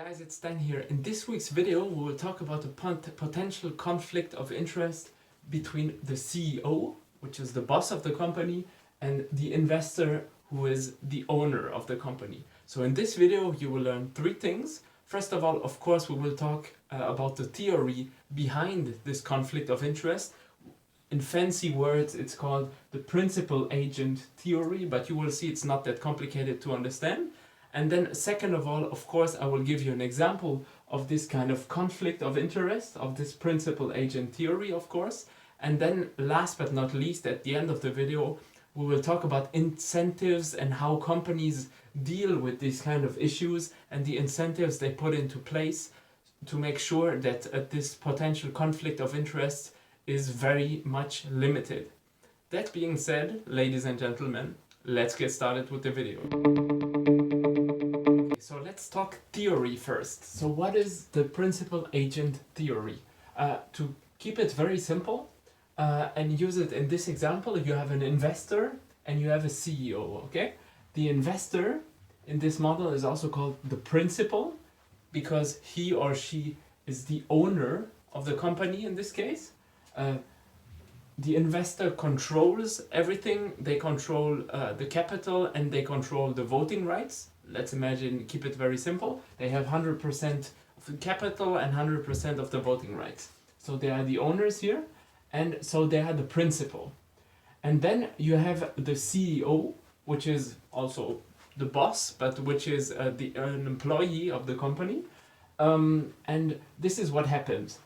Guys, it's Dan here. In this week's video, we will talk about the potential conflict of interest between the CEO, which is the boss of the company, and the investor, who is the owner of the company. So in this video, you will learn three things. First of all, of course, we will talk about the theory behind this conflict of interest. In fancy words, it's called the principal agent theory, but you will see it's not that complicated to understand. And then second of all, of course, I will give you an example of this kind of conflict of interest, of this principal agent theory, of course. And then last but not least, at the end of the video, we will talk about incentives and how companies deal with these kind of issues and the incentives they put into place to make sure that this potential conflict of interest is very much limited. That being said, ladies and gentlemen, let's get started with the video. So let's talk theory first. So what is the principal agent theory? To keep it very simple and use it in this example, you have an investor and you have a CEO, okay? The investor in this model is also called the principal because he or she is the owner of the company in this case. The investor controls everything. They control the capital and they control the voting rights. Let's imagine, keep it very simple. They have 100% of the capital and 100% of the voting rights. So they are the owners here, and so they are the principal. And then you have the CEO, which is also the boss, but which is an employee of the company. And this is what happens.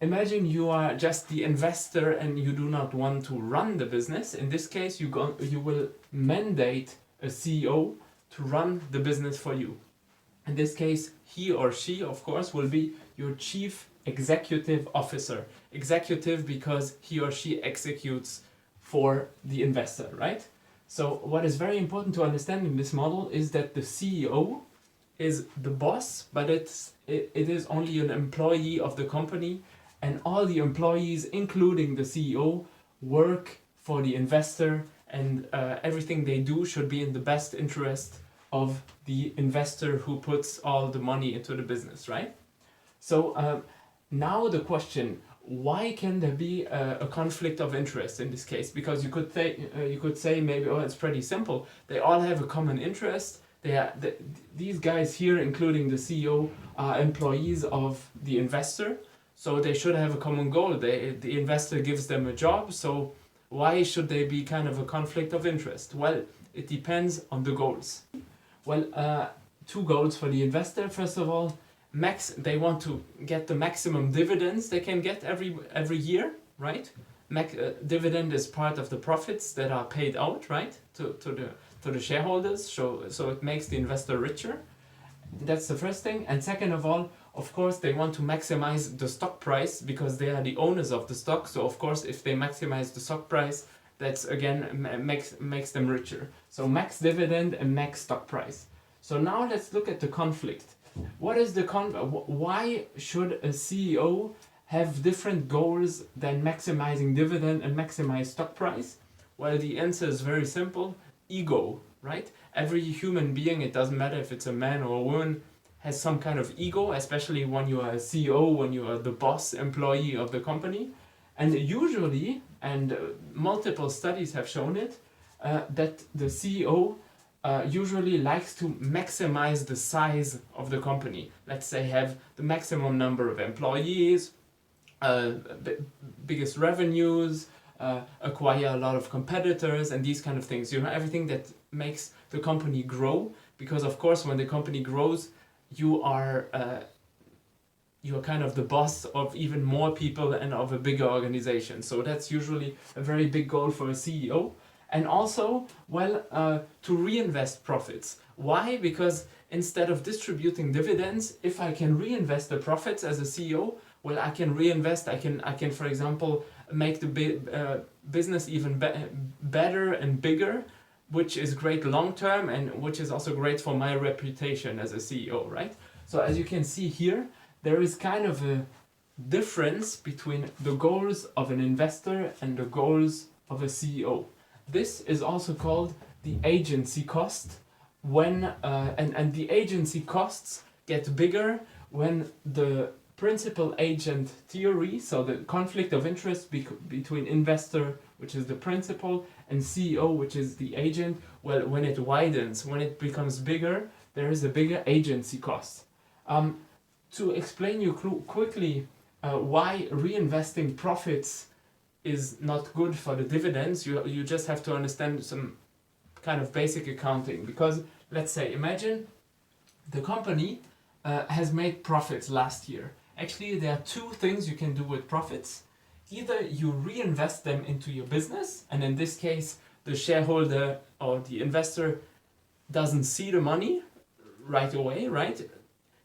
Imagine you are just the investor and you do not want to run the business. In this case, you will mandate a CEO to run the business for you. In this case, he or she, of course, will be your chief executive officer. Executive because he or she executes for the investor, right? So what is very important to understand in this model is that the CEO is the boss, but it is only an employee of the company, and all the employees, including the CEO, work for the investor, and everything they do should be in the best interest of the investor who puts all the money into the business, right? So now the question, why can there be a conflict of interest in this case? Because you could say maybe, oh, it's pretty simple. They all have a common interest. These guys here, including the CEO, are employees of the investor. So they should have a common goal. The investor gives them a job, so why should they be kind of a conflict of interest? Well, it depends on the goals. Well, two goals for the investor. First of all, they want to get the maximum dividends they can get every year, right? Dividend is part of the profits that are paid out, right, to the shareholders. So it makes the investor richer. That's the first thing. And second of all, of course, they want to maximize the stock price because they are the owners of the stock. So of course, if they maximize the stock price, that's again makes them richer. So max dividend and max stock price. So now let's look at the conflict. What is the why should a CEO have different goals than maximizing dividend and maximize stock price? Well, the answer is very simple. Ego, right? Every human being, it doesn't matter if it's a man or a woman, has some kind of ego, especially when you are a CEO, when you are the boss employee of the company. And usually, and multiple studies have shown it, that the CEO usually likes to maximize the size of the company. Let's say have the maximum number of employees, biggest revenues, acquire a lot of competitors and these kind of things. You know, everything that makes the company grow, because of course when the company grows, you are kind of the boss of even more people and of a bigger organization. So that's usually a very big goal for a CEO. And also, well, to reinvest profits. Why? Because instead of distributing dividends, if I can reinvest the profits as a CEO, well, I can reinvest. I can, for example, make the business even better and bigger, which is great long term and which is also great for my reputation as a CEO, right? So as you can see here, there is kind of a difference between the goals of an investor and the goals of a CEO. This is also called the agency cost, and the agency costs get bigger when the principal agent theory, so the conflict of interest between investor, which is the principal, and CEO, which is the agent, well, when it widens, when it becomes bigger, there is a bigger agency cost. To explain you quickly why reinvesting profits is not good for the dividends, you just have to understand some kind of basic accounting. Because let's say, imagine the company has made profits last year. Actually, there are two things you can do with profits. Either you reinvest them into your business, and in this case, the shareholder or the investor doesn't see the money right away, right?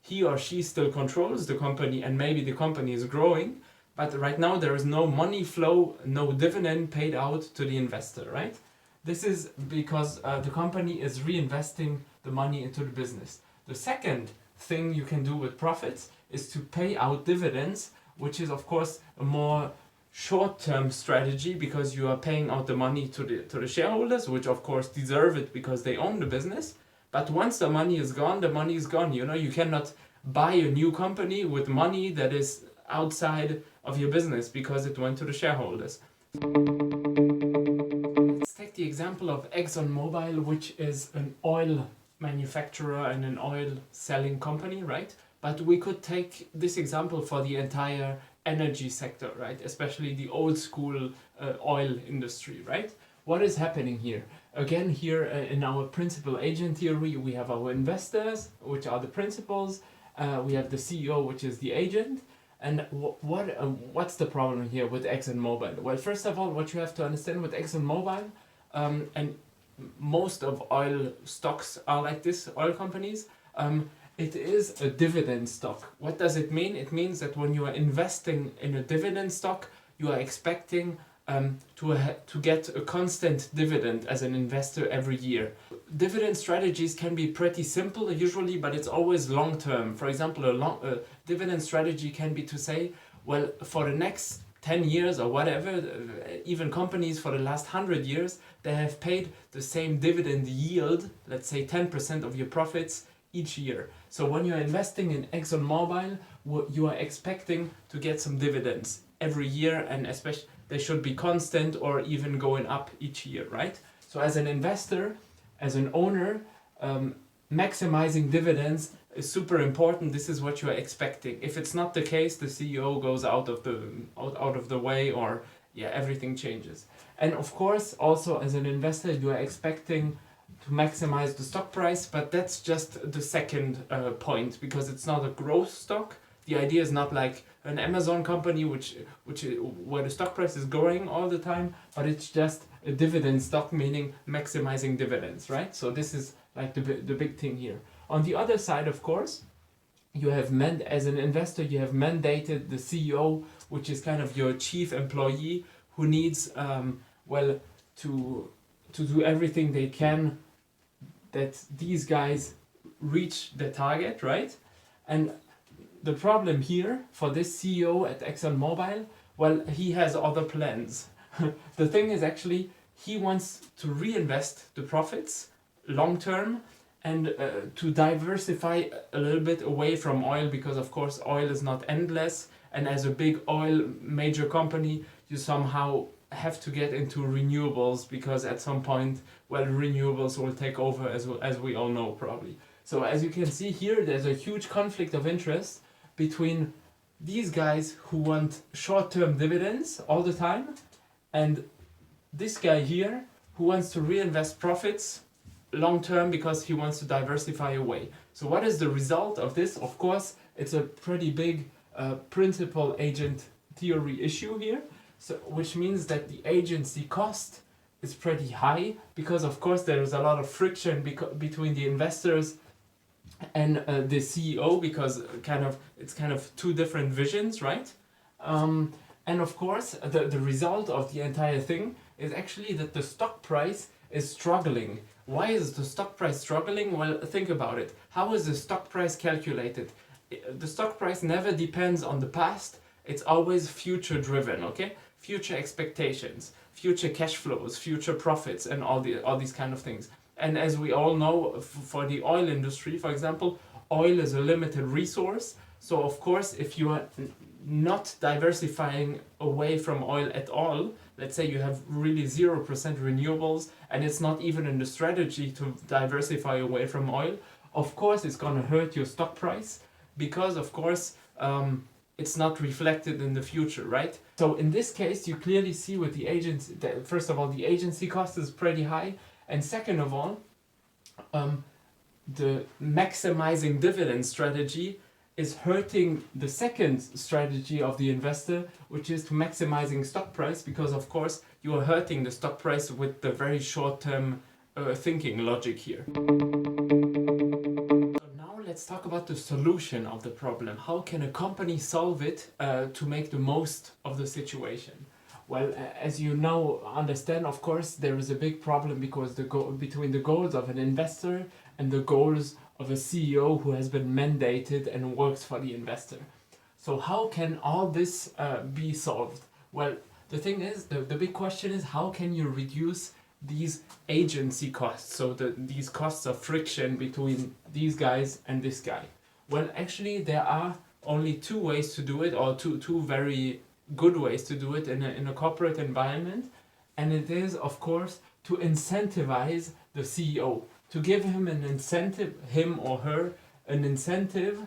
He or she still controls the company, and maybe the company is growing, but right now there is no money flow, no dividend paid out to the investor, right? This is because the company is reinvesting the money into the business. The second thing you can do with profits is to pay out dividends, which is of course a more short-term strategy, because you are paying out the money to the shareholders, which of course deserve it because they own the business. But once the money is gone, the money is gone. You know, you cannot buy a new company with money that is outside of your business because it went to the shareholders. Let's take the example of ExxonMobil, which is an oil manufacturer and an oil selling company, right? But we could take this example for the entire energy sector, right? Especially the old school oil industry, right? What is happening here? Again, here in our principal agent theory, we have our investors, which are the principals. We have the CEO, which is the agent. And what's the problem here with ExxonMobil? Well, first of all, what you have to understand with ExxonMobil, and most of oil stocks are like this, oil companies, it is a dividend stock. What does it mean? It means that when you are investing in a dividend stock, you are expecting to get a constant dividend as an investor every year. Dividend strategies can be pretty simple usually, but it's always long term. For example, a dividend strategy can be to say, well, for the next 10 years or whatever, even companies for the last 100 years, they have paid the same dividend yield, let's say 10% of your profits each year. So when you're investing in ExxonMobil, you are expecting to get some dividends every year, and especially they should be constant or even going up each year, right? So as an investor, as an owner, maximizing dividends is super important. This is what you are expecting. If it's not the case, the CEO goes out of the way, or yeah, everything changes. And of course, also as an investor, you are expecting to maximize the stock price, but that's just the second point, because it's not a growth stock. The idea is not like an Amazon company, where the stock price is growing all the time, but it's just a dividend stock, meaning maximizing dividends, right? So this is like the big thing here. On the other side, of course, you have as an investor, you have mandated the CEO, which is kind of your chief employee, who needs to do everything they can that these guys reach the target, right? And the problem here for this CEO at ExxonMobil, well, he has other plans. The thing is, actually, he wants to reinvest the profits long term, and to diversify a little bit away from oil, because of course oil is not endless, and as a big oil major company, you somehow have to get into renewables, because at some point, well, renewables will take over, as we all know probably. So as you can see here, there's a huge conflict of interest between these guys who want short-term dividends all the time, and this guy here who wants to reinvest profits long-term because he wants to diversify away. So what is the result of this? Of course, it's a pretty big principal agent theory issue here, so which means that the agency cost is pretty high, because of course there is a lot of friction between the investors and the CEO, because it's kind of two different visions, right? And of course, the result of the entire thing is actually that the stock price is struggling. Why is the stock price struggling? Well, think about it. How is the stock price calculated? The stock price never depends on the past. It's always future driven, okay? Future expectations, future cash flows, future profits, and all these kind of things. And as we all know, for the oil industry, for example, oil is a limited resource. So of course, if you are not diversifying away from oil at all, let's say you have really 0% renewables and it's not even in the strategy to diversify away from oil, of course it's going to hurt your stock price, because of course it's not reflected in the future, right? So in this case, you clearly see with the agency that first of all the agency cost is pretty high, and second of all, the maximizing dividend strategy is hurting the second strategy of the investor, which is to maximizing stock price, because of course you are hurting the stock price with the very short-term thinking logic here. So now let's talk about the solution of the problem. How can a company solve it to make the most of the situation? Well, as you now understand, of course, there is a big problem because between the goals of an investor and the goals of a CEO who has been mandated and works for the investor. So how can all this be solved? Well, the thing is, the big question is, how can you reduce these agency costs, so these costs of friction between these guys and this guy? Well, actually, there are only two ways to do it, or two very good ways to do it in a corporate environment, and it is, of course, to incentivize the CEO, to give him an incentive, him or her, an incentive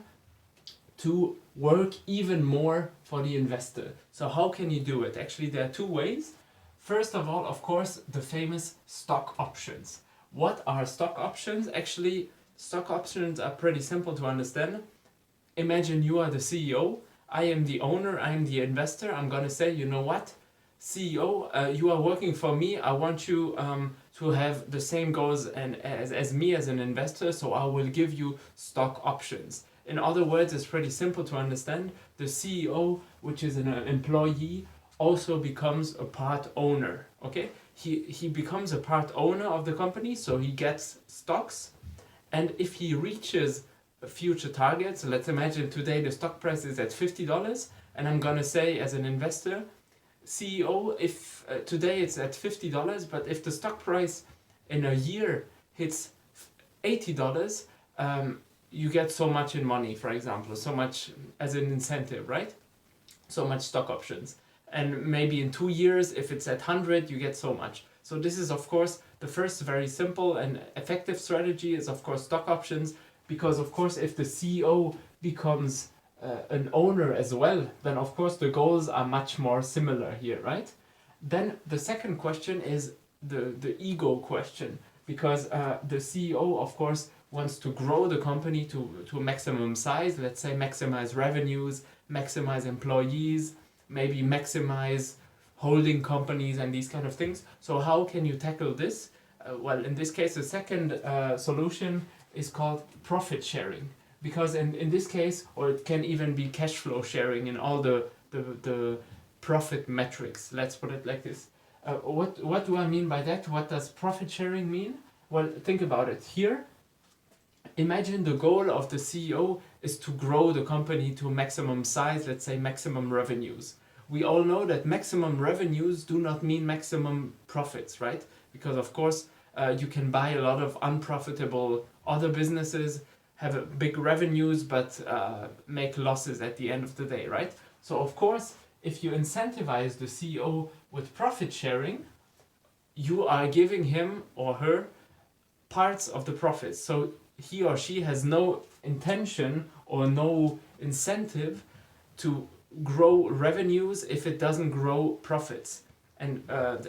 to work even more for the investor. So how can you do it? Actually, there are two ways. First of all, of course, the famous stock options. What are stock options? Actually, stock options are pretty simple to understand. Imagine you are the CEO, I am the owner, I am the investor. I'm gonna say, you know what, CEO, you are working for me. I want you to have the same goals as me as an investor, so I will give you stock options. In other words, it's pretty simple to understand. The CEO, which is an employee, also becomes a part owner. Okay, he becomes a part owner of the company, so he gets stocks, and if he reaches future targets, let's imagine today the stock price is at $50, and I'm gonna say as an investor, CEO, if today it's at $50, but if the stock price in a year hits $80, you get so much in money, for example, so much as an incentive, right? So much stock options. And maybe in 2 years, if it's at 100, you get so much. So this is, of course, the first very simple and effective strategy is, of course, stock options, because, of course, if the CEO becomes an owner as well, then of course the goals are much more similar here, right? Then the second question is the ego question, because the CEO of course wants to grow the company to a maximum size, let's say maximize revenues, maximize employees, maybe maximize holding companies and these kind of things. So how can you tackle this? Well, in this case, the second solution is called profit sharing. Because in this case, or it can even be cash flow sharing in all the profit metrics. Let's put it like this. What do I mean by that? What does profit sharing mean? Well, think about it. Here, imagine the goal of the CEO is to grow the company to maximum size, let's say maximum revenues. We all know that maximum revenues do not mean maximum profits, right? Because of course, you can buy a lot of unprofitable other businesses, have big revenues, but make losses at the end of the day, right? So of course, if you incentivize the CEO with profit sharing, you are giving him or her parts of the profits. So he or she has no intention or no incentive to grow revenues if it doesn't grow profits. And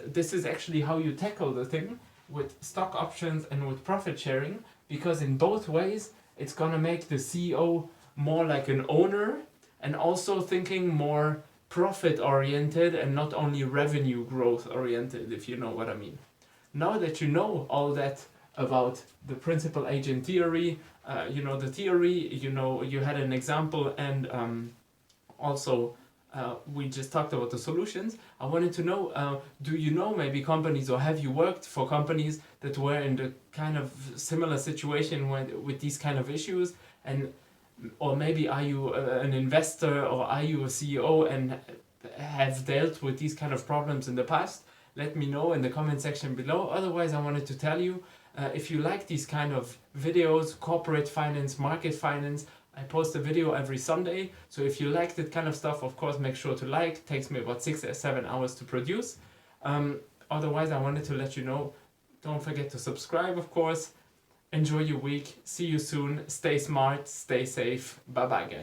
this is actually how you tackle the thing with stock options and with profit sharing, because in both ways, it's gonna make the CEO more like an owner and also thinking more profit oriented and not only revenue growth oriented, if you know what I mean. Now that you know all that about the principal agent theory, you know the theory, you know you had an example, and also we just talked about the solutions. I wanted to know, do you know maybe companies, or have you worked for companies that were in the kind of similar situation with these kind of issues, and or maybe are you an investor, or are you a CEO and have dealt with these kind of problems in the past? Let me know in the comment section below. Otherwise, I wanted to tell you If you like these kind of videos, corporate finance, market finance, I post a video every Sunday. So if you like that kind of stuff, of course, make sure to like. It takes me about 6 or 7 hours to produce. Otherwise, I wanted to let you know, don't forget to subscribe, of course. Enjoy your week. See you soon. Stay smart. Stay safe. Bye bye, guys.